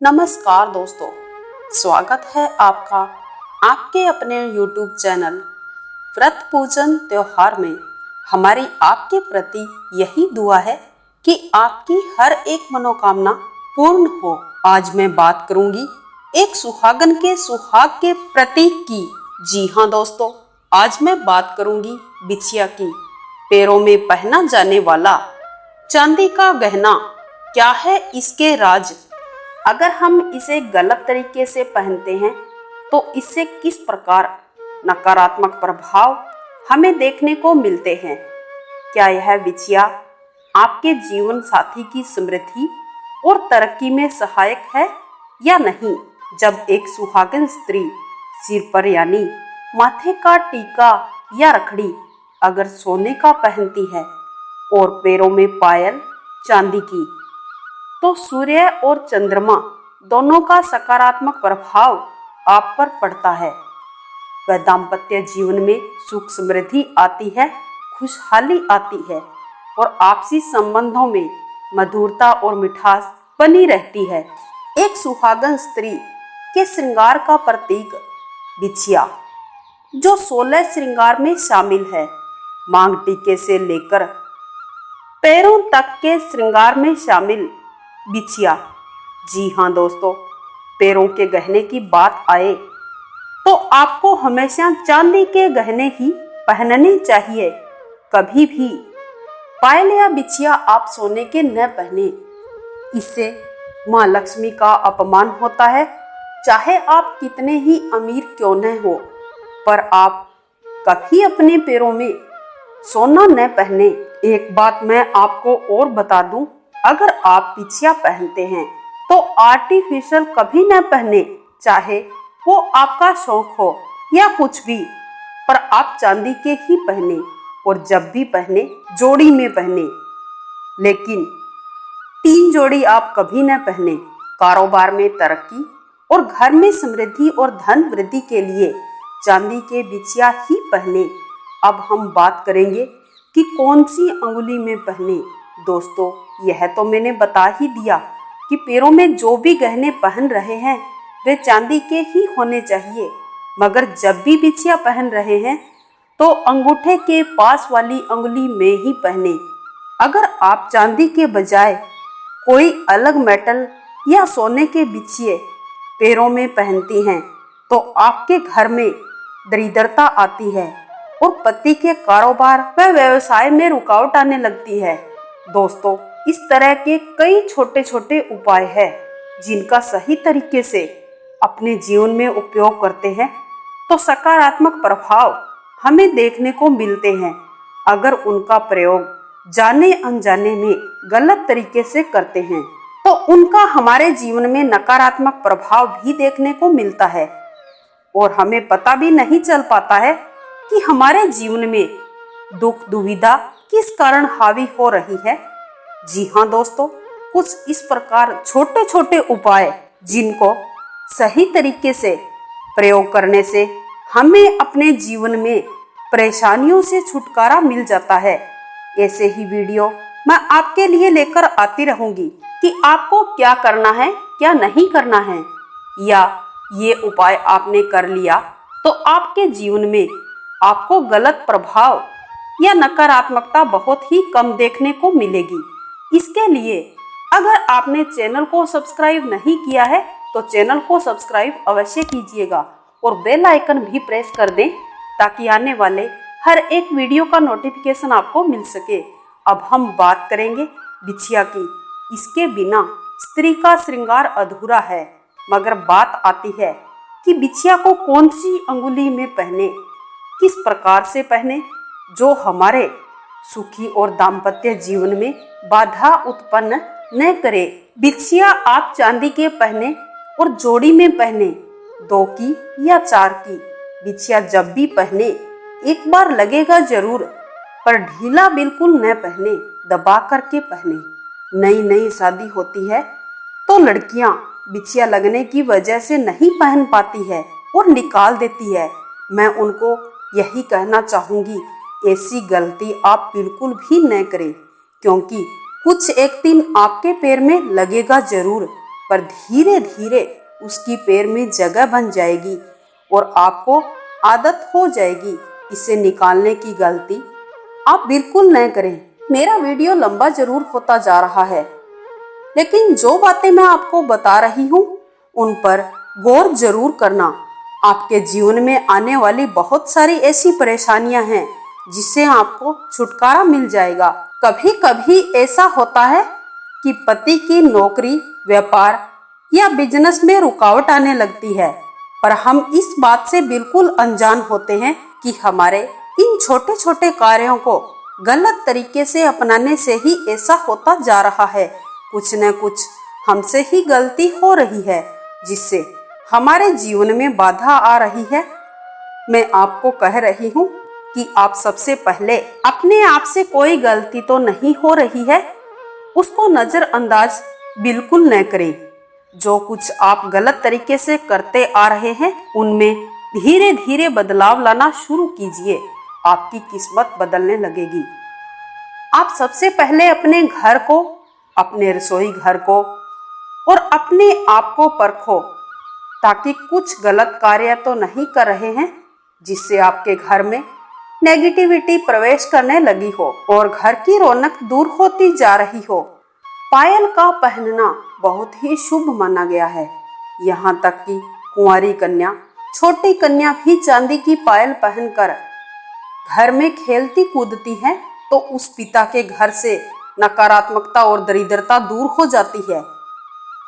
नमस्कार दोस्तों, स्वागत है आपका आपके अपने YouTube चैनल व्रत पूजन त्योहार में। हमारी आपके प्रति यही दुआ है कि आपकी हर एक मनोकामना पूर्ण हो। आज मैं बात करूंगी एक सुहागन के सुहाग के प्रतीक की। जी हाँ दोस्तों, आज मैं बात करूंगी बिछिया की। पैरों में पहना जाने वाला चांदी का गहना, क्या है इसके राज? अगर हम इसे गलत तरीके से पहनते हैं तो इससे किस प्रकार नकारात्मक प्रभाव हमें देखने को मिलते हैं? क्या यह बिछिया आपके जीवन साथी की समृद्धि और तरक्की में सहायक है या नहीं? जब एक सुहागिन स्त्री सिर पर यानी माथे का टीका या रखड़ी अगर सोने का पहनती है और पैरों में पायल चांदी की, तो सूर्य और चंद्रमा दोनों का सकारात्मक प्रभाव आप पर पड़ता है। वह दाम्पत्य जीवन में सुख समृद्धि आती है, खुशहाली आती है और आपसी संबंधों में मधुरता और मिठास बनी रहती है। एक सुहागन स्त्री के श्रृंगार का प्रतीक बिछिया, जो 16 श्रृंगार में शामिल है। मांग टीके से लेकर पैरों तक के श्रृंगार में शामिल बिछिया। जी हाँ दोस्तों, पैरों के गहने की बात आए तो आपको हमेशा चांदी के गहने ही पहनने चाहिए। कभी भी पायल या बिछिया आप सोने के न पहने, इससे माँ लक्ष्मी का अपमान होता है। चाहे आप कितने ही अमीर क्यों न हो, पर आप कभी अपने पैरों में सोना न पहने। एक बात मैं आपको और बता दूं, अगर आप बिछिया पहनते हैं तो आर्टिफिशियल कभी न पहने, चाहे वो आपका शौक हो या कुछ भी, पर आप चांदी के ही पहने और जब भी पहने जोड़ी में पहने। लेकिन 3 जोड़ी आप कभी न पहने। कारोबार में तरक्की और घर में समृद्धि और धन वृद्धि के लिए चांदी के बिछिया ही पहने। अब हम बात करेंगे कि कौन सी अंगुली में पहने। दोस्तों, यह तो मैंने बता ही दिया कि पैरों में जो भी गहने पहन रहे हैं वे चांदी के ही होने चाहिए, मगर जब भी बिछिया पहन रहे हैं तो अंगूठे के पास वाली अंगुली में ही पहने। अगर आप चांदी के बजाय कोई अलग मेटल या सोने के बिछिए पैरों में पहनती हैं तो आपके घर में दरिद्रता आती है और पति के कारोबार व व्यवसाय में रुकावट आने लगती है। दोस्तों, इस तरह के कई छोटे छोटे उपाय हैं जिनका सही तरीके से अपने जीवन में उपयोग करते हैं तो सकारात्मक प्रभाव हमें देखने को मिलते हैं। अगर उनका प्रयोग जाने अनजाने में गलत तरीके से करते हैं तो उनका हमारे जीवन में नकारात्मक प्रभाव भी देखने को मिलता है और हमें पता भी नहीं चल पाता है कि हमारे जीवन में दुख दुविधा किस कारण हावी हो रही है। जी हाँ दोस्तों, कुछ इस प्रकार छोटे छोटे उपाय जिनको सही तरीके से प्रयोग करने से हमें अपने जीवन में परेशानियों से छुटकारा मिल जाता है। ऐसे ही वीडियो मैं आपके लिए लेकर आती रहूंगी कि आपको क्या करना है, क्या नहीं करना है, या ये उपाय आपने कर लिया तो आपके जीवन में आपको गलत प्रभाव या नकारात्मकता बहुत ही कम देखने को मिलेगी। इसके लिए अगर आपने चैनल को सब्सक्राइब नहीं किया है तो चैनल को सब्सक्राइब अवश्य कीजिएगा और बेल आइकन भी प्रेस कर दें ताकि आने वाले हर एक वीडियो का नोटिफिकेशन आपको मिल सके। अब हम बात करेंगे बिछिया की। इसके बिना स्त्री का श्रृंगार अधूरा है, मगर बात आती है कि बिछिया को कौन सी अंगुली में पहने, किस प्रकार से पहने जो हमारे सुखी और दाम्पत्य जीवन में बाधा उत्पन्न न करे। बिछिया आप चांदी के पहने और जोड़ी में पहने, 2 की या 4 की। बिछिया जब भी पहने एक बार लगेगा जरूर, पर ढीला बिल्कुल न पहने, दबा करके पहने। नई नई शादी होती है तो लड़कियां बिछिया लगने की वजह से नहीं पहन पाती है और निकाल देती है। मैं उनको यही कहना चाहूंगी, ऐसी गलती आप बिल्कुल भी न करें, क्योंकि कुछ एक दिन आपके पैर में लगेगा जरूर पर धीरे धीरे उसकी पैर में जगह बन जाएगी और आपको आदत हो जाएगी इसे निकालने की। गलती आप बिल्कुल न करें। मेरा वीडियो लंबा जरूर होता जा रहा है, लेकिन जो बातें मैं आपको बता रही हूँ उन पर गौर जरूर करना। आपके जीवन में आने वाली बहुत सारी ऐसी परेशानियां हैं जिससे आपको छुटकारा मिल जाएगा। कभी कभी ऐसा होता है कि पति की नौकरी, व्यापार या बिजनेस में रुकावट आने लगती है, पर हम इस बात से बिल्कुल अनजान होते हैं कि हमारे इन छोटे छोटे कार्यों को गलत तरीके से अपनाने से ही ऐसा होता जा रहा है। कुछ न कुछ हमसे ही गलती हो रही है जिससे हमारे जीवन में बाधा आ रही है। मैं आपको कह रही हूँ कि आप सबसे पहले अपने आप से कोई गलती तो नहीं हो रही है, उसको नजरअंदाज बिल्कुल न करें। जो कुछ आप गलत तरीके से करते आ रहे हैं उनमें धीरे धीरे बदलाव लाना शुरू कीजिए। आपकी किस्मत बदलने लगेगी। आप सबसे पहले अपने घर को, अपने रसोई घर को और अपने आप को परखो ताकि कुछ गलत कार्य तो नहीं कर रहे हैं जिससे आपके घर में नेगेटिविटी प्रवेश करने लगी हो और घर की रौनक दूर होती जा रही हो। पायल का पहनना बहुत ही शुभ माना गया है। यहाँ तक कि कुंवारी कन्या, छोटी कन्या भी चांदी की पायल पहनकर घर में खेलती कूदती है तो उस पिता के घर से नकारात्मकता और दरिद्रता दूर हो जाती है।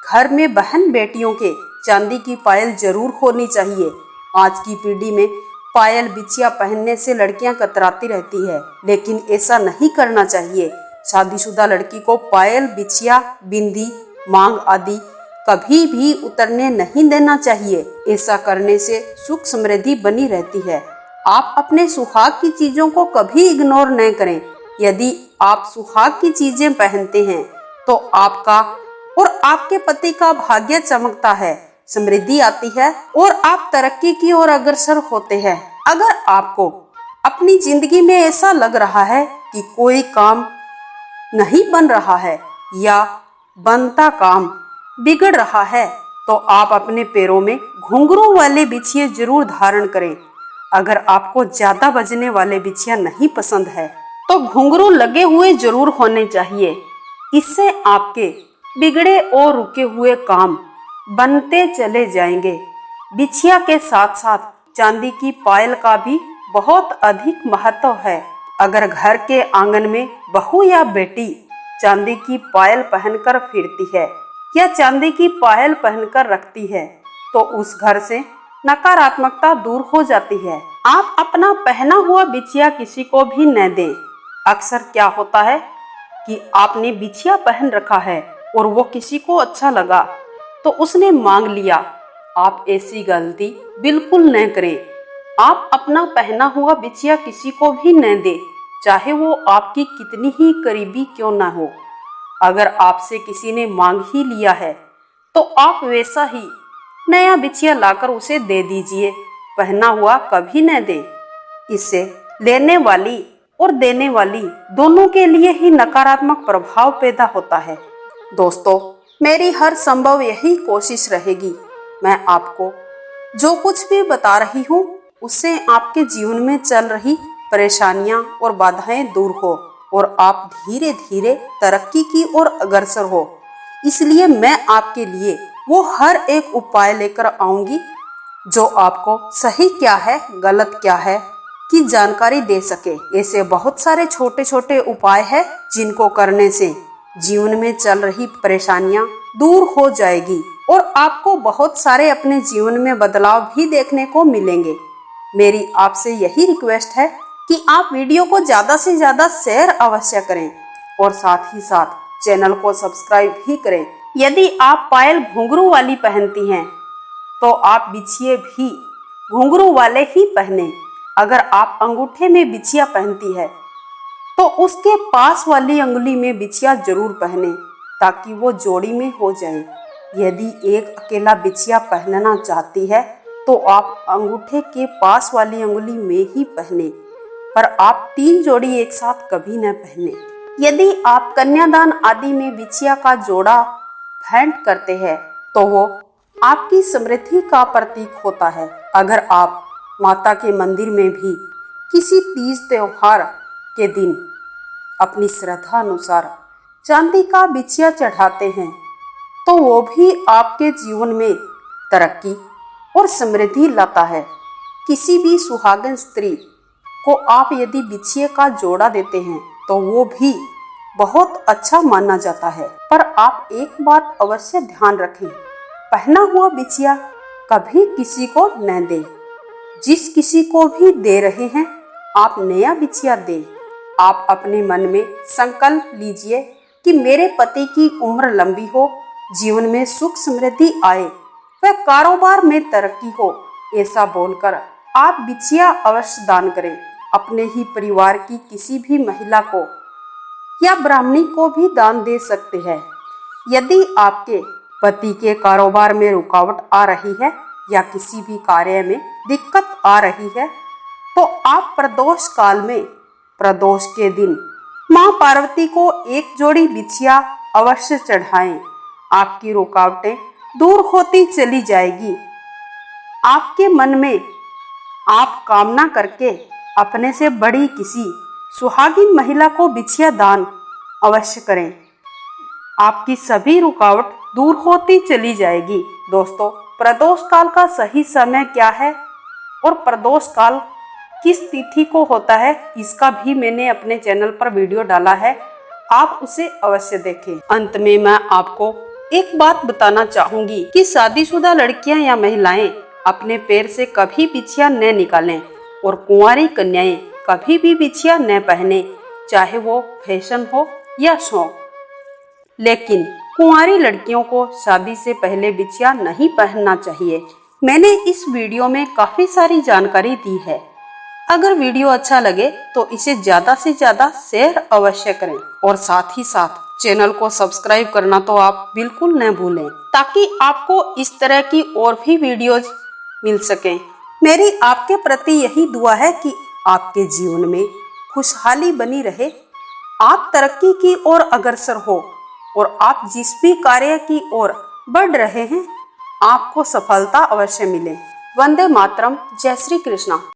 घर में बहन बेटियों के चांदी की पायल जरूर होनी चाहिए। आज की पीढ़ी में पायल, बिछिया पहनने से लड़कियां कतराती रहती है, लेकिन ऐसा नहीं करना चाहिए। शादीशुदा लड़की को पायल, बिछिया, बिंदी, मांग आदि कभी भी उतरने नहीं देना चाहिए। ऐसा करने से सुख समृद्धि बनी रहती है। आप अपने सुहाग की चीजों को कभी इग्नोर न करें। यदि आप सुहाग की चीजें पहनते हैं तो आपका और आपके पति का भाग्य चमकता है, समृद्धि आती है और आप तरक्की की ओर अग्रसर होते हैं। अगर आपको अपनी जिंदगी में ऐसा लग रहा है कि कोई काम नहीं बन रहा है या बनता काम बिगड़ रहा है तो आप अपने पैरों में घुंघरू वाले बिछिए जरूर धारण करें। अगर आपको ज्यादा बजने वाले बिछिया नहीं पसंद है तो घुंघरू लगे हुए जरूर होने चाहिए। इससे आपके बिगड़े और रुके हुए काम बनते चले जाएंगे। बिछिया के साथ साथ चांदी की पायल का भी बहुत अधिक महत्व है। अगर घर के आंगन में बहू या बेटी चांदी की पायल पहनकर फिरती है या चांदी की पायल पहनकर रखती है तो उस घर से नकारात्मकता दूर हो जाती है। आप अपना पहना हुआ बिछिया किसी को भी न दें। अक्सर क्या होता है कि आपने बिछिया पहन रखा है और वो किसी को अच्छा लगा तो उसने मांग लिया। आप ऐसी गलती बिल्कुल न करें। आप अपना पहना हुआ बिछिया किसी को भी न दें, चाहे वो आपकी कितनी ही करीबी क्यों ना हो। अगर आपसे किसी ने मांग ही लिया है तो आप वैसा ही नया बिछिया लाकर उसे दे दीजिए। पहना हुआ कभी न दें। इससे लेने वाली और देने वाली दोनों के लिए ही नकारात्मक प्रभाव पैदा होता है। दोस्तों, मेरी हर संभव यही कोशिश रहेगी मैं आपको जो कुछ भी बता रही हूँ उससे आपके जीवन में चल रही परेशानियां और बाधाएं दूर हो और आप धीरे धीरे तरक्की की ओर अग्रसर हो। इसलिए मैं आपके लिए वो हर एक उपाय लेकर आऊंगी जो आपको सही क्या है, गलत क्या है की जानकारी दे सके। ऐसे बहुत सारे छोटे छोटे उपाय हैं जिनको करने से जीवन में चल रही परेशानियां दूर हो जाएगी और आपको बहुत सारे अपने जीवन में बदलाव भी देखने को मिलेंगे। मेरी आपसे यही रिक्वेस्ट है कि आप वीडियो को ज्यादा से ज्यादा शेयर अवश्य करें और साथ ही साथ चैनल को सब्सक्राइब भी करें। यदि आप पायल घुंघरू वाली पहनती हैं तो आप बिछिए भी घुंघरू वाले ही पहने। अगर आप अंगूठे में बिछिया पहनती है तो उसके पास वाली अंगुली में बिछिया जरूर पहने ताकि वो जोड़ी में हो जाए। यदि एक अकेला बिछिया पहनना चाहती है तो आप अंगूठे के पास वाली अंगुली में ही पहने, पर आप 3 जोड़ी एक साथ कभी न पहने। यदि आप कन्यादान आदि में बिछिया का जोड़ा भेंट करते हैं तो वो आपकी समृद्धि का प्रतीक होता है। अगर आप माता के मंदिर में भी किसी तीज त्योहार के दिन अपनी श्रद्धा अनुसार चांदी का बिछिया चढ़ाते हैं तो वो भी आपके जीवन में तरक्की और समृद्धि लाता है। किसी भी सुहागन स्त्री को आप यदि बिछिए का जोड़ा देते हैं तो वो भी बहुत अच्छा माना जाता है। पर आप एक बात अवश्य ध्यान रखें, पहना हुआ बिछिया कभी किसी को न दें। जिस किसी को भी दे रहे हैं आप नया बिछिया दें। आप अपने मन में संकल्प लीजिए कि मेरे पति की उम्र लंबी हो, जीवन में सुख समृद्धि आए, वह कारोबार में तरक्की हो। ऐसा बोलकर आप बिछिया अवश्य दान करें। अपने ही परिवार की किसी भी महिला को या ब्राह्मणी को भी दान दे सकते हैं। यदि आपके पति के कारोबार में रुकावट आ रही है या किसी भी कार्य में दिक्कत आ रही है तो आप प्रदोष काल में प्रदोष के दिन मां पार्वती को एक जोड़ी बिछिया अवश्य चढ़ाएं। आपकी रुकावटें दूर होती चली जाएगी। आपके मन में आप कामना करके अपने से बड़ी किसी सुहागिन महिला को बिछिया दान अवश्य करें। आपकी सभी रुकावट दूर होती चली जाएगी। दोस्तों, प्रदोष काल का सही समय क्या है और प्रदोष काल किस तिथि को होता है, इसका भी मैंने अपने चैनल पर वीडियो डाला है, आप उसे अवश्य देखें। अंत में मैं आपको एक बात बताना चाहूंगी कि शादीशुदा लड़कियां या महिलाएं अपने पैर से कभी बिछिया न निकालें और कुंवारी कन्याएं कभी भी बिछिया न पहने, चाहे वो फैशन हो या शौक। लेकिन कुंवारी लड़कियों को शादी से पहले बिछिया नहीं पहनना चाहिए। मैंने इस वीडियो में काफी सारी जानकारी दी है। अगर वीडियो अच्छा लगे तो इसे ज्यादा से ज्यादा शेयर अवश्य करें और साथ ही साथ चैनल को सब्सक्राइब करना तो आप बिल्कुल न भूलें, ताकि आपको इस तरह की और भी वीडियोज मिल सकें। मेरी आपके प्रति यही दुआ है कि आपके जीवन में खुशहाली बनी रहे, आप तरक्की की ओर अग्रसर हो और आप जिस भी कार्य की ओर बढ़ रहे हैं आपको सफलता अवश्य मिले। वंदे मातरम। जय श्री कृष्णा।